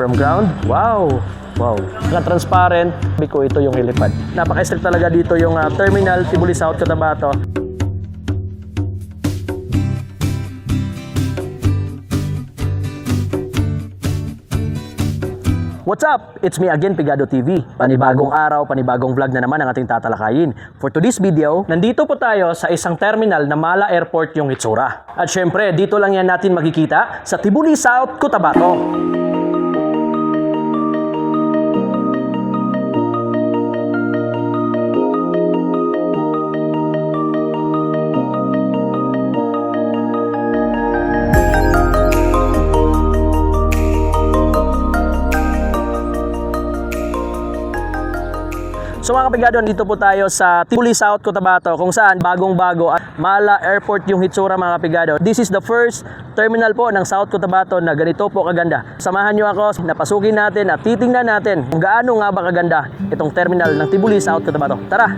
From ground? Wow! Wow. Naka-transparent. Sabi ko, ito yung helipad. Napaka-strict talaga dito yung terminal Tibuli South, Cotabato. What's up? It's me again, Pigado TV. Panibagong araw, panibagong vlog na naman ang ating tatalakayin. For today's video, nandito po tayo sa isang terminal na Mala Airport yung itsura. At syempre, dito lang yan natin makikita sa Tibuli South, Cotabato. So mga kapigado, dito po tayo sa Tibuli South, Cotabato, kung saan bagong-bago at Mala Airport yung hitsura mga kapigado. This is the first terminal po ng South Cotabato na ganito po kaganda. Samahan nyo ako, napasukin natin at titingnan natin kung gaano nga ba kaganda itong terminal ng Tibuli South, Cotabato. Tara!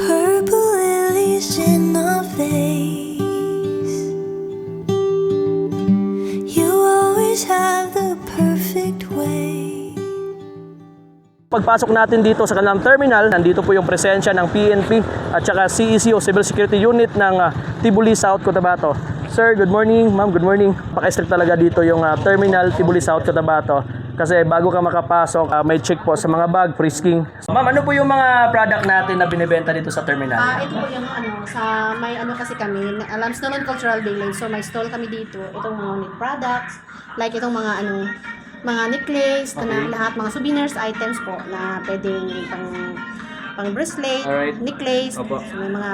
Purple lilies in the face. You always have the perfect way. Pagpasok natin dito sa kanilang terminal, nandito po yung presensya ng PNP at saka CEC o Civil Security Unit ng Tibuli South, Cotabato. Sir, good morning. Ma'am, good morning. Paka-strict talaga dito yung terminal Tibuli South, Cotabato. Kasi bago ka makapasok, may check po sa mga bag, frisking. Ma'am, ano po yung mga product natin na binibenta dito sa terminal? Ito po yung sa may kasi kami, Alam's Naman Cultural Village. So may stall kami dito. Itong mga unique products, like itong mga mga necklace, Okay. na lahat mga souvenirs items po na pwedeng pang bracelet, Alright. necklace. Opo. So may mga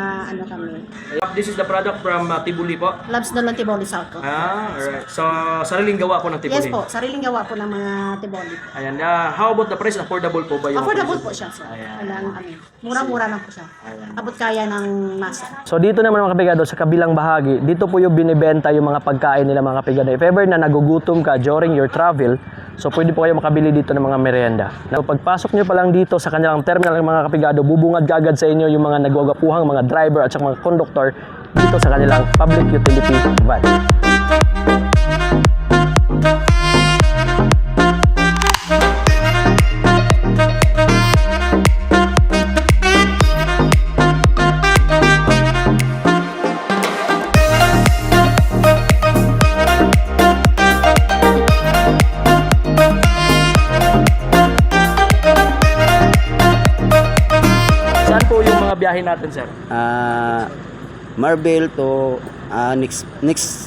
kami. This is the product from Tibuli po? Labs na lang Tiboli South po. Alright. So, sariling gawa po ng Tibuli? Yes po, sariling gawa po ng mga Tiboli. Ayan. How about the price? Affordable po ba yung Affordable price? po siya, sir. Ayan. Murang-mura lang po siya. Abot kaya ng masa. So dito naman mga kapigado, sa kabilang bahagi, dito po yung binibenta yung mga pagkain nila mga kapigado. If ever na nagugutom ka during your travel, so pwede po kayo makabili dito ng mga merienda. So pagpasok nyo pa lang dito sa kanilang terminal ng mga kapigado, bubungad kagad sa inyo yung mga nagwagapuhang mga driver at saka mga conductor dito sa kanilang public utility van. Biyahe natin, sir. Marble to next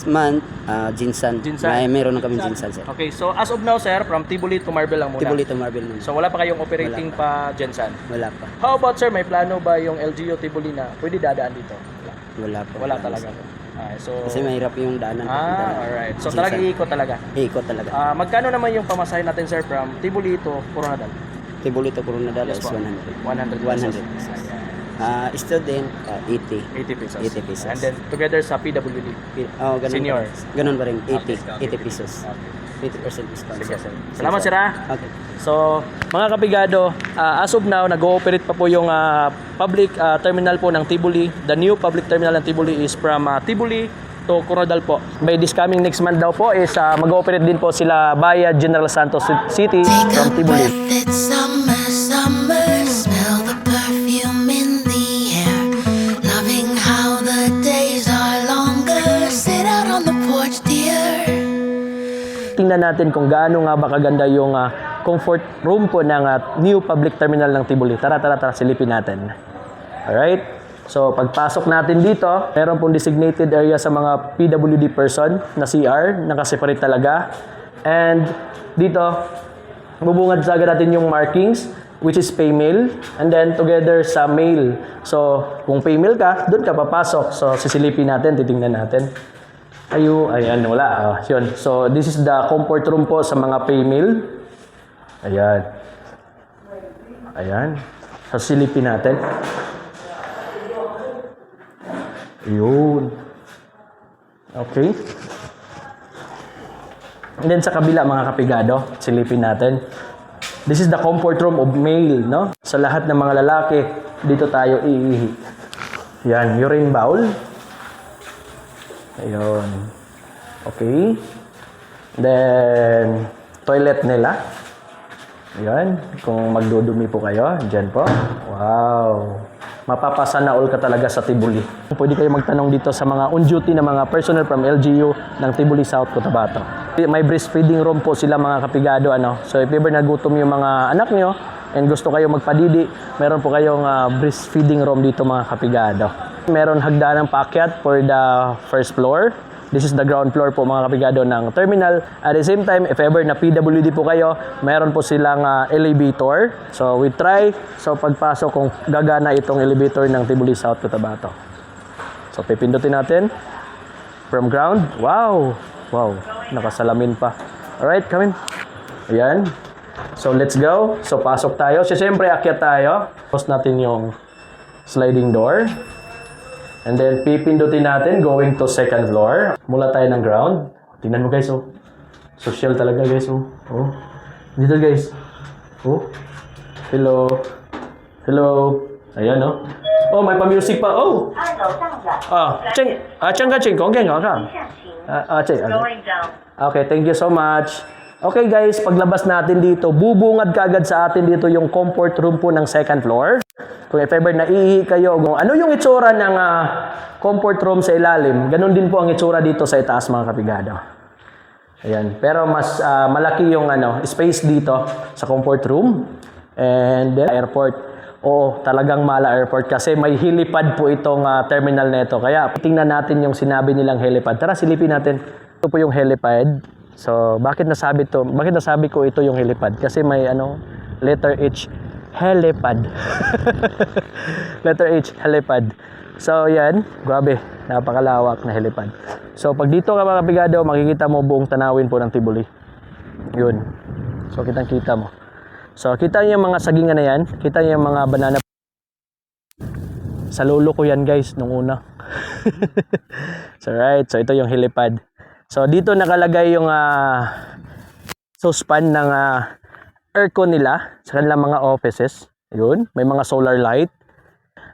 month Jinsan. Jinsan. Meron na kami Jinsan, sir. Okay, so as of now, sir, from Tibuli to Marbel lang muna. Tibuli to Marble muna. So wala pa kayong operating pa Jensan. Wala pa. How about, sir, may plano ba yung LGU Tibuli na pwede dadaan dito? Wala pa. Wala talaga. So Kasi mahirap yung daanan. alright. So talaga iikot talaga. Ikot talaga. Magkano naman yung pamasahe natin, sir, from Tibuli to Coronadal? Tibuli to Coronadal Yes is po. 100. 100 pesos. Student 80. 80 pesos. 80 pesos. And then together sa PWD. Ganun Senior. Ganun pa rin. 80. Okay. 80 pesos. 80% discount. Sige, sir. Salamat, sir, ha? Okay. So, mga kapigado, as of now, nag-ooperate pa po yung public terminal po ng Tibuli. The new public terminal ng Tibuli is from Tibuli to Coronadal po. By this coming next month daw po is mag-ooperate din po sila via General Santos City from Tibuli. It's summer, summer, smell the perfume in the air. Loving how the days are longer. Sit out on the porch, dear. Tingnan natin kung gaano nga ba kaganda yung comfort room po ng new public terminal ng Tibuli. Tara, silipin natin. Alright? So, pagpasok natin dito, meron pong designated area sa mga PWD person na CR, nakaseparate talaga. And dito, bubungad sa agad natin yung markings, which is pay mail, and then together sa mail. So, kung pay mail ka, doon ka papasok. So, sisilipin natin, titingnan natin. Ayan, wala. Yun. So, this is the comfort room po sa mga pay mail. Ayan. So, silipin natin. Yun. Okay. And then sa kabila mga kapigado, silipin natin. This is the comfort room of male, no? Sa lahat ng mga lalaki, dito tayo iihi. Yan, urine bowl. Ayun. Okay. Then, toilet nila. Ayan. Kung magdudumi po kayo, dyan po. Wow. Mapapasana all ka talaga sa Tibuli. Pwede kayo magtanong dito sa mga on-duty na mga personnel from LGU ng Tibuli South, Cotabato. May breastfeeding room po sila mga kapigado. So if ever nagutom yung mga anak nyo and gusto kayo magpadidi, meron po kayong breastfeeding room dito mga kapigado. Meron hagdanang paakyat for the first floor. This is the ground floor po mga kapigado ng terminal. At the same time, if ever na PWD po kayo, meron po silang elevator. So we try. So pagpasok kung gagana itong elevator ng Tibuli South, Cotabato. So pipindutin natin. From ground. Wow! Wow! Nakasalamin pa. Alright, come in. Ayan. So let's go. So pasok tayo. So siyempre akyat tayo. Close natin yung sliding door. And then, pipindutin natin going to second floor. Mula tayo ng ground. Tingnan mo guys, oh. Social talaga guys, oh. Oh. Dito guys. Oh. Hello. Hello. Ayan, oh. Oh, may pa-music pa. Oh. Cheng. Cheng ka, Cheng. Kong keng, ka. Cheng. Okay, thank you so much. Okay guys, paglabas natin dito, bubungad kaagad sa atin dito yung comfort room po ng second floor. Kung if ever naiihi kayo, ano yung itsura ng comfort room sa ilalim, ganun din po ang itsura dito sa itaas mga kapigado. Ayan. Pero mas malaki yung space dito sa comfort room. And then, airport. Oo, talagang Mala Airport kasi may helipad po itong terminal na ito. Kaya tingnan natin yung sinabi nilang helipad. Tara, silipin natin. Ito po yung helipad. So, bakit nasabi ko ito yung helipad? Kasi may letter H, helipad. Letter H, helipad. So, yan. Grabe. Napakalawak na helipad. So, pag dito ka mga kapigado, makikita mo buong tanawin po ng Tibuli. Yun. So, kitang-kita mo. So, kita niyo yung mga sagingan na yan. Kita niyo yung mga banana. Sa lolo ko yan, guys, nung una. So, right. So, ito yung helipad. So, dito nakalagay yung suspan ng aircon nila sa kanilang mga offices. Yun, may mga solar light.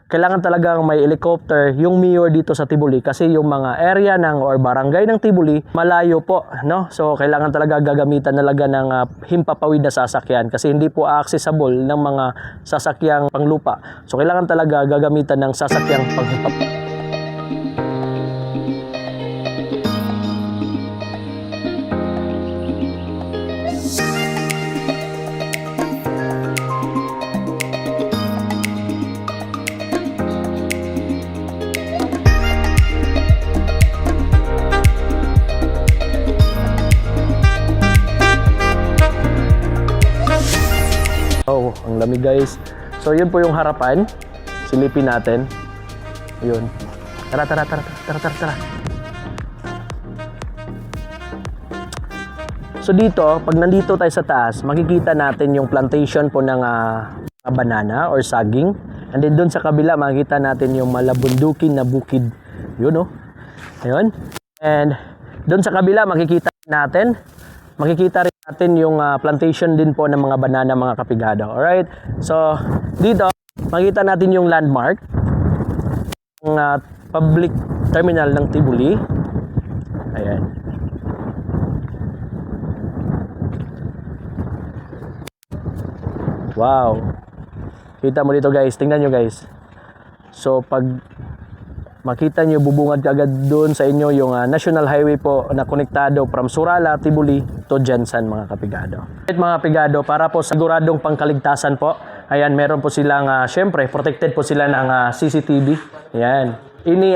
Kailangan talagang may helicopter yung mayor dito sa Tibuli kasi yung mga area or barangay ng Tibuli malayo po, no? So, kailangan talaga gagamitan talaga ng himpapawid na sasakyan kasi hindi po accessible ng mga sasakyang panglupa. So, kailangan talaga gagamitan ng sasakyang panghimpapawid. Oh, ang lamig guys. So, yun po yung harapan. Silipin natin. Yun. Tara. So, dito, pag nandito tayo sa taas, makikita natin yung plantation po ng banana or saging. And then, dun sa kabila, makikita natin yung malabundukin na bukid. Yun, oh. Ayun. And, dun sa kabila, makikita rin natin yung plantation din po ng mga banana mga kapigado. Alright? So, dito, makita natin yung landmark ng public terminal ng Tibuli. Ayan. Wow. Kita mo dito guys. Tingnan nyo guys. So, pag makita nyo, bubungad agad doon sa inyo yung National Highway po na konektado from Surala, Tibuli to Jensan mga kapigado. At mga kapigado, para po sa siguradong pangkaligtasan po, ayan, meron po silang, syempre, protected po sila ng CCTV. Ayan. Ini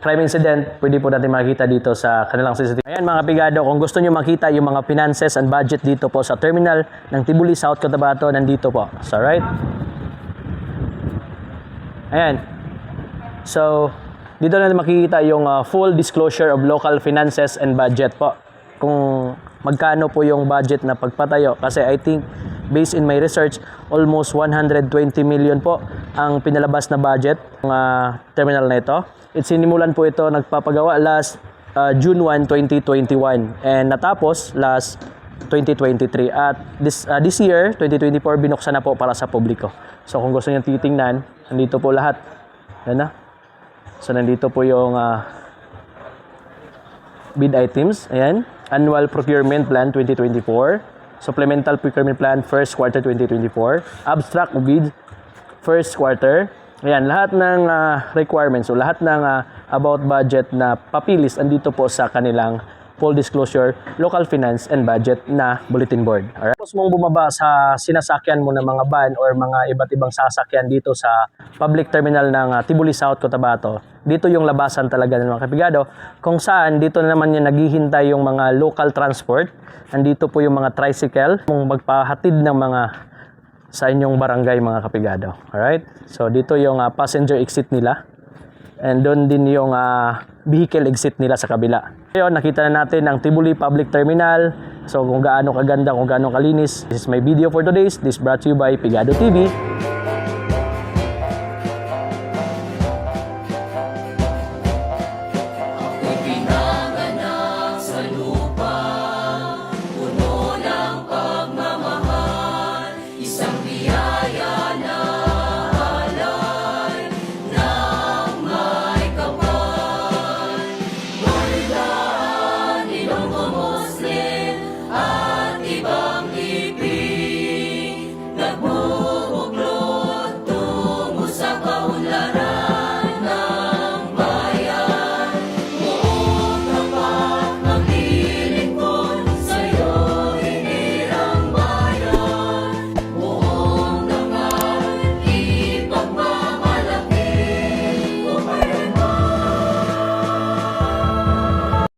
crime incident, pwede po natin makita dito sa kanilang CCTV. Ayan mga kapigado, kung gusto nyo makita yung mga finances and budget dito po sa terminal ng Tibuli South, Cotabato, nandito po. So, right? Ayan. So, dito natin makikita yung full disclosure of local finances and budget po. Kung magkano po yung budget na pagpatayo. Kasi I think, based in my research, almost 120 million po ang pinalabas na budget ng terminal na ito. Sinimulan po ito, nagpapagawa last June 1, 2021. And natapos last 2023. At this year, 2024, binuksan na po para sa publiko. So kung gusto niyo titingnan, nandito po lahat. Yan na. So, nandito po yung bid items. Ayan. Annual Procurement Plan 2024. Supplemental Procurement Plan first quarter 2024. Abstract bid first quarter. Ayan, lahat ng requirements o lahat ng about budget na papilis andito po sa kanilang full disclosure, local finance and budget na bulletin board. Alright? Tapos mong bumaba sa sinasakyan mo ng mga van or mga iba't ibang sasakyan dito sa public terminal ng Tibuli South, Cotabato, dito yung labasan talaga ng mga kapigado, kung saan dito naman yung naghihintay yung mga local transport. Andito po yung mga tricycle, kung magpahatid ng mga sa inyong barangay mga kapigado. Alright? So dito yung passenger exit nila. And doon din yung vehicle exit nila sa kabila. Ngayon, nakita na natin ang Tibuli Public Terminal. So kung gaano kaganda, kung gaano kalinis. This is my video for today. This brought to you by Pigado TV.